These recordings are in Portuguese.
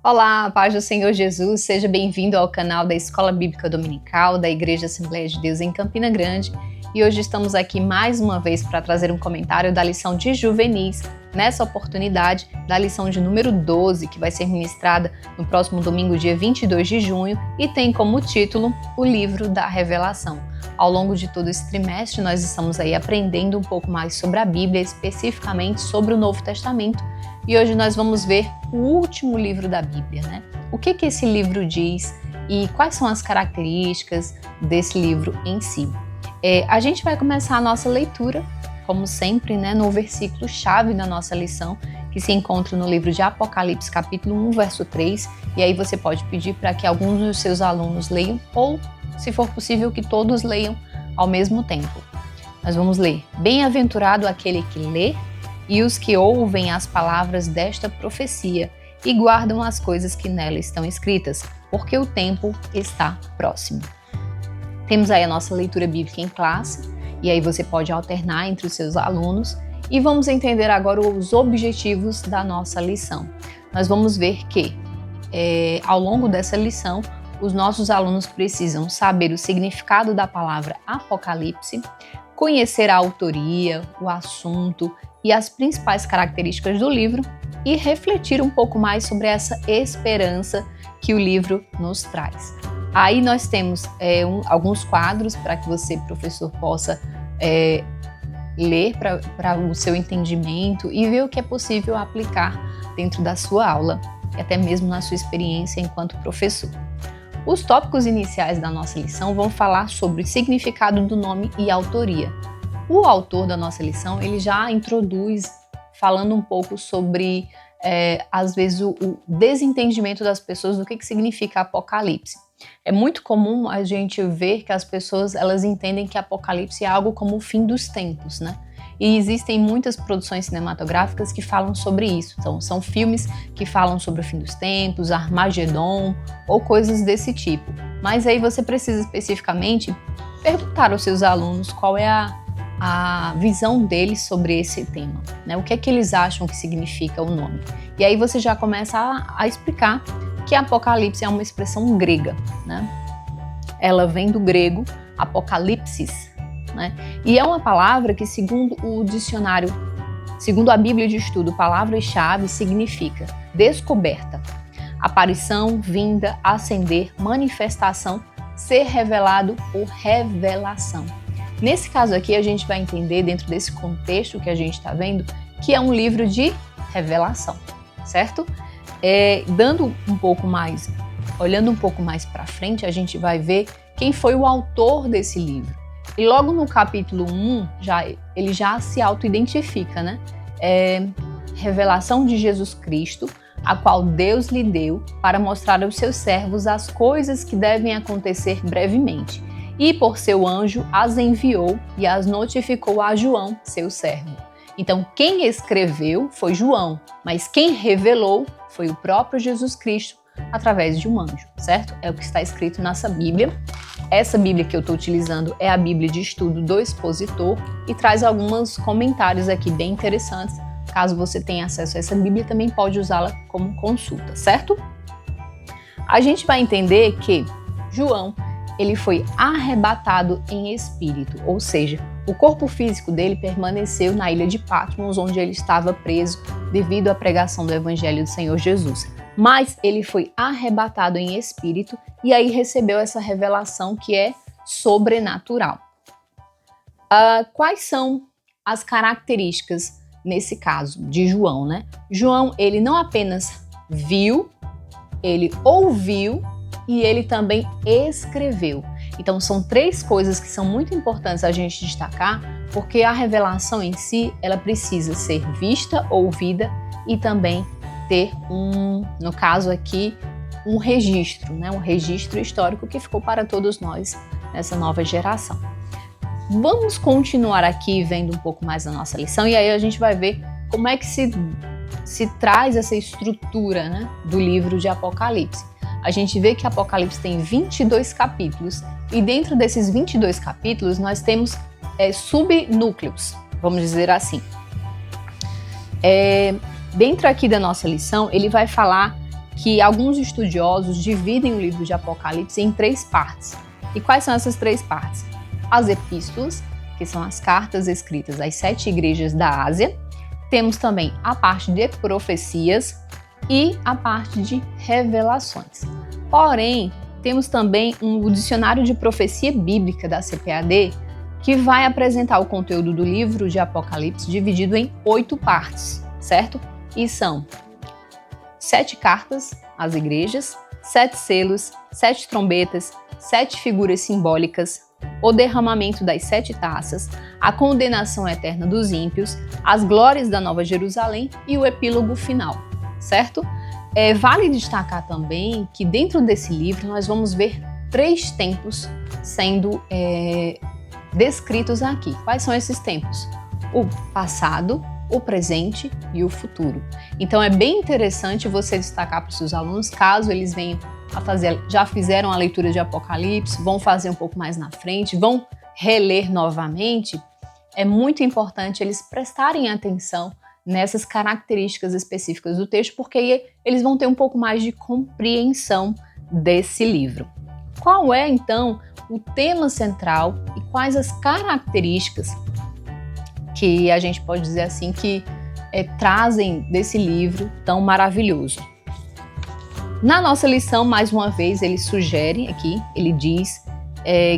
Olá, paz do Senhor Jesus, seja bem-vindo ao canal da Escola Bíblica Dominical da Igreja Assembleia de Deus em Campina Grande. E hoje estamos aqui mais uma vez para trazer um comentário da lição de juvenis, nessa oportunidade da lição de número 12, que vai ser ministrada no próximo domingo, dia 22 de junho, e tem como título o Livro da Revelação. Ao longo de todo esse trimestre, nós estamos aí aprendendo um pouco mais sobre a Bíblia, especificamente sobre o Novo Testamento, e hoje nós vamos ver o último livro da Bíblia, né? O que esse livro diz e quais são as características desse livro em si. A gente vai começar a nossa leitura, como sempre, né, no versículo-chave da nossa lição, que se encontra no livro de Apocalipse, capítulo 1, verso 3, e aí você pode pedir para que alguns dos seus alunos leiam, ou, se for possível, que todos leiam ao mesmo tempo. Nós vamos ler: Bem-aventurado aquele que lê e os que ouvem as palavras desta profecia e guardam as coisas que nela estão escritas, porque o tempo está próximo. Temos aí a nossa leitura bíblica em classe, e aí você pode alternar entre os seus alunos, e vamos entender agora os objetivos da nossa lição. Nós vamos ver que, ao longo dessa lição, os nossos alunos precisam saber o significado da palavra Apocalipse, conhecer a autoria, o assunto e as principais características do livro e refletir um pouco mais sobre essa esperança que o livro nos traz. Aí nós temos alguns quadros para que você, professor, possa ler para o seu entendimento e ver o que é possível aplicar dentro da sua aula e até mesmo na sua experiência enquanto professor. Os tópicos iniciais da nossa lição vão falar sobre o significado do nome e autoria. O autor da nossa lição, ele já introduz falando um pouco sobre, às vezes, o desentendimento das pessoas do que significa Apocalipse. É muito comum a gente ver que as pessoas elas entendem que Apocalipse é algo como o fim dos tempos, né? E existem muitas produções cinematográficas que falam sobre isso. Então, são filmes que falam sobre o fim dos tempos, Armagedon ou coisas desse tipo. Mas aí você precisa especificamente perguntar aos seus alunos qual é a visão deles sobre esse tema, né? O que é que eles acham que significa o nome. E aí você já começa a explicar que Apocalipse é uma expressão grega, né? Ela vem do grego apocalipsis, né? E é uma palavra que, segundo o dicionário, segundo a Bíblia de Estudo, palavra-chave significa descoberta, aparição, vinda, ascender, manifestação, ser revelado ou revelação. Nesse caso aqui, a gente vai entender, dentro desse contexto que a gente está vendo, que é um livro de revelação, certo? Olhando um pouco mais para frente, a gente vai ver quem foi o autor desse livro. E logo no capítulo 1, ele já se auto-identifica, né? Revelação de Jesus Cristo, a qual Deus lhe deu para mostrar aos seus servos as coisas que devem acontecer brevemente. E por seu anjo as enviou e as notificou a João, seu servo. Então, quem escreveu foi João, mas quem revelou foi o próprio Jesus Cristo através de um anjo, certo? É o que está escrito nessa Bíblia. Essa Bíblia que eu estou utilizando é a Bíblia de Estudo do Expositor e traz alguns comentários aqui bem interessantes. Caso você tenha acesso a essa Bíblia, também pode usá-la como consulta, certo? A gente vai entender que João, ele foi arrebatado em espírito, ou seja, o corpo físico dele permaneceu na ilha de Patmos, onde ele estava preso devido à pregação do Evangelho do Senhor Jesus. Mas ele foi arrebatado em espírito e aí recebeu essa revelação que é sobrenatural. Quais são as características, nesse caso, de João, né? João, ele não apenas viu, ele ouviu e ele também escreveu. Então, são três coisas que são muito importantes a gente destacar, porque a revelação em si, ela precisa ser vista, ouvida e também ter no caso aqui, um registro, né? Um registro histórico que ficou para todos nós nessa nova geração. Vamos continuar aqui vendo um pouco mais da nossa lição e aí a gente vai ver como é que se traz essa estrutura, né, do livro de Apocalipse. A gente vê que Apocalipse tem 22 capítulos E dentro desses 22 capítulos, nós temos subnúcleos, vamos dizer assim. Dentro aqui da nossa lição, ele vai falar que alguns estudiosos dividem o livro de Apocalipse em 3 partes. E quais são essas 3 partes? As epístolas, que são as cartas escritas às 7 igrejas da Ásia. Temos também a parte de profecias e a parte de revelações. Porém, temos também o dicionário de profecia bíblica da CPAD, que vai apresentar o conteúdo do livro de Apocalipse dividido em 8 partes, certo? E são 7 cartas às igrejas, 7 selos, 7 trombetas, 7 figuras simbólicas, o derramamento das 7 taças, a condenação eterna dos ímpios, as glórias da Nova Jerusalém e o epílogo final, certo? Vale destacar também que dentro desse livro nós vamos ver 3 tempos sendo descritos aqui. Quais são esses tempos? O passado, o presente e o futuro. Então é bem interessante você destacar para os seus alunos, caso eles venham a fazer, já fizeram a leitura de Apocalipse, vão fazer um pouco mais na frente, vão reler novamente, é muito importante eles prestarem atenção nessas características específicas do texto, porque eles vão ter um pouco mais de compreensão desse livro. Qual é, então, o tema central e quais as características que a gente pode dizer assim que trazem desse livro tão maravilhoso? Na nossa lição, mais uma vez, ele sugere aqui, ele diz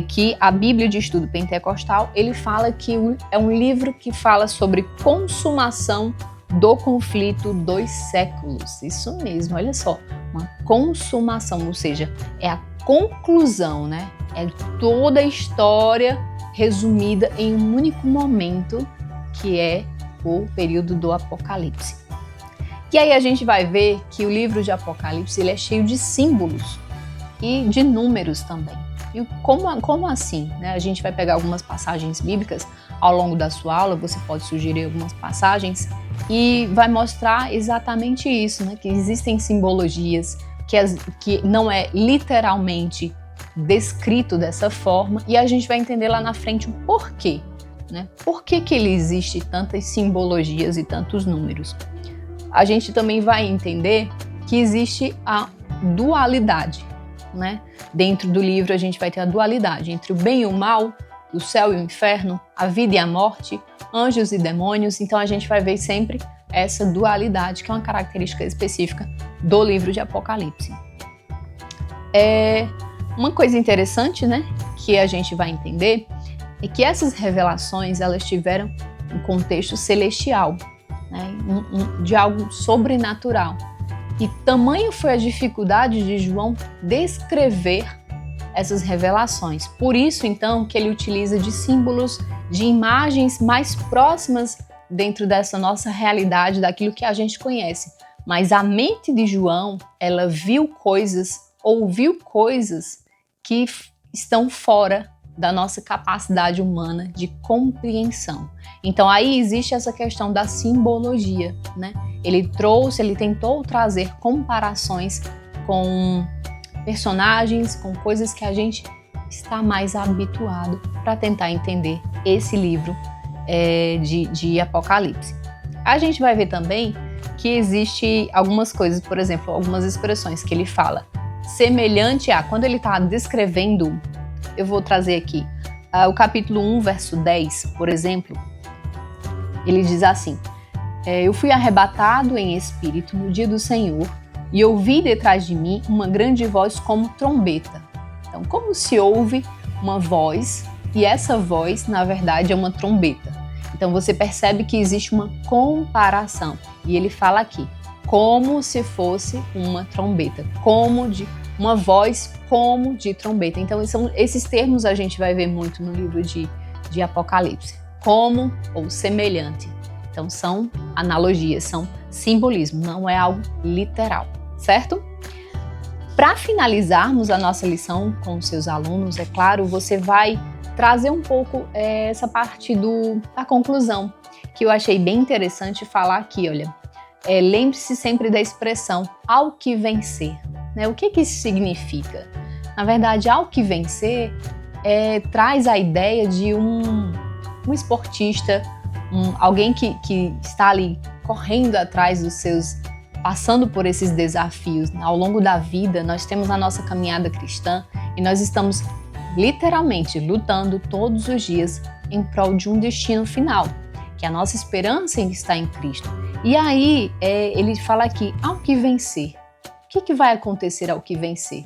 que a Bíblia de Estudo Pentecostal, ele fala que é um livro que fala sobre consumação do conflito dos séculos. Isso mesmo, olha só, uma consumação, ou seja, é a conclusão, né? É toda a história resumida em um único momento, que é o período do Apocalipse. E aí a gente vai ver que o livro de Apocalipse ele é cheio de símbolos e de números também. E como assim? Né? A gente vai pegar algumas passagens bíblicas ao longo da sua aula, você pode sugerir algumas passagens e vai mostrar exatamente isso, né? Que existem simbologias, que não é literalmente descrito dessa forma, e a gente vai entender lá na frente o porquê. Né? Por que ele existe tantas simbologias e tantos números? A gente também vai entender que existe a dualidade, né? Dentro do livro a gente vai ter a dualidade entre o bem e o mal, o céu e o inferno, a vida e a morte, anjos e demônios. Então a gente vai ver sempre essa dualidade, que é uma característica específica do livro de Apocalipse. Uma coisa interessante, né, que a gente vai entender é que essas revelações elas tiveram um contexto celestial, né, de algo sobrenatural. E tamanha foi a dificuldade de João descrever essas revelações. Por isso, então, que ele utiliza de símbolos, de imagens mais próximas dentro dessa nossa realidade, daquilo que a gente conhece. Mas a mente de João, ela viu coisas, ouviu coisas que estão fora da nossa capacidade humana de compreensão. Então aí existe essa questão da simbologia, né? Ele tentou trazer comparações com personagens, com coisas que a gente está mais habituado para tentar entender esse livro de Apocalipse. A gente vai ver também que existe algumas coisas, por exemplo, algumas expressões que ele fala semelhante a, quando ele está descrevendo, eu vou trazer aqui, o capítulo 1, verso 10, por exemplo, ele diz assim: eu fui arrebatado em espírito no dia do Senhor e ouvi detrás de mim uma grande voz como trombeta. Então, como se ouve uma voz, e essa voz, na verdade, é uma trombeta. Então, você percebe que existe uma comparação. E ele fala aqui, como se fosse uma trombeta, como de uma voz como de trombeta. Então, esses termos a gente vai ver muito no livro de Apocalipse. Como ou semelhante. Então, são analogias, são simbolismo, não é algo literal, certo? Para finalizarmos a nossa lição com os seus alunos, é claro, você vai trazer um pouco essa parte da conclusão, que eu achei bem interessante falar aqui, olha. Lembre-se sempre da expressão ao que vencer. Né? O que isso significa? Na verdade, ao que vencer traz a ideia de um esportista, alguém que está ali correndo atrás dos seus, passando por esses desafios. Ao longo da vida, nós temos a nossa caminhada cristã e nós estamos literalmente lutando todos os dias em prol de um destino final, que a nossa esperança está em Cristo. E aí, ele fala aqui, ao que vencer. O que vai acontecer ao que vencer?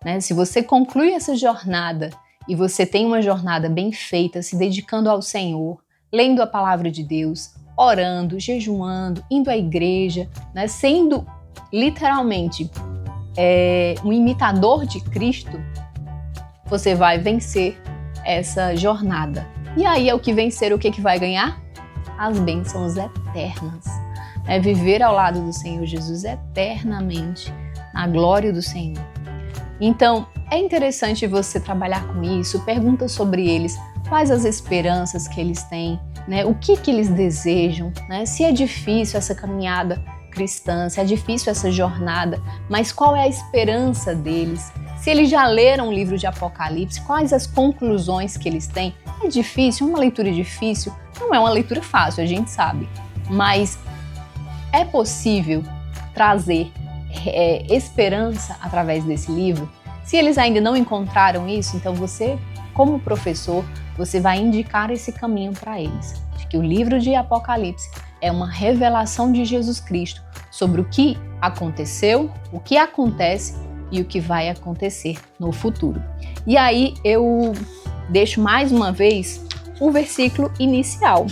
Né? Se você conclui essa jornada e você tem uma jornada bem feita, se dedicando ao Senhor, lendo a palavra de Deus, orando, jejuando, indo à igreja, né? Sendo literalmente um imitador de Cristo, você vai vencer essa jornada. E aí, ao que vencer, o que vai ganhar? As bênçãos eternas. Viver ao lado do Senhor Jesus eternamente, na glória do Senhor. Então, é interessante você trabalhar com isso, pergunta sobre eles, quais as esperanças que eles têm, né? O que eles desejam, né? Se é difícil essa caminhada cristã, se é difícil essa jornada, mas qual é a esperança deles? Se eles já leram o livro de Apocalipse, quais as conclusões que eles têm? É difícil, é uma leitura difícil, não é uma leitura fácil, a gente sabe, mas é possível trazer esperança através desse livro? Se eles ainda não encontraram isso, então você, como professor, você vai indicar esse caminho para eles, de que o livro de Apocalipse é uma revelação de Jesus Cristo sobre o que aconteceu, o que acontece e o que vai acontecer no futuro. E aí eu deixo mais uma vez o versículo inicial,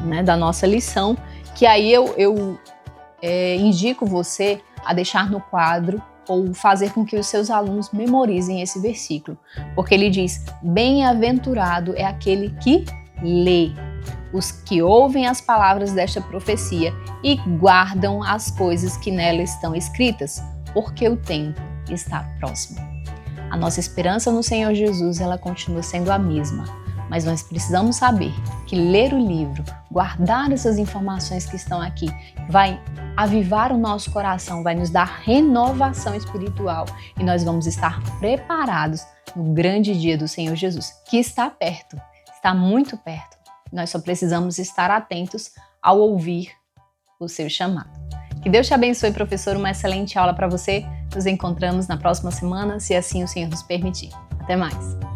né, da nossa lição, que aí eu indico você a deixar no quadro ou fazer com que os seus alunos memorizem esse versículo, porque ele diz: bem-aventurado é aquele que lê, os que ouvem as palavras desta profecia e guardam as coisas que nela estão escritas, porque o tempo está próximo. A nossa esperança no Senhor Jesus, ela continua sendo a mesma, mas nós precisamos saber que ler o livro, guardar essas informações que estão aqui, vai avivar o nosso coração, vai nos dar renovação espiritual e nós vamos estar preparados no grande dia do Senhor Jesus, que está perto, está muito perto. Nós só precisamos estar atentos ao ouvir o seu chamado. Que Deus te abençoe, professor, uma excelente aula para você. Nos encontramos na próxima semana, se assim o Senhor nos permitir. Até mais!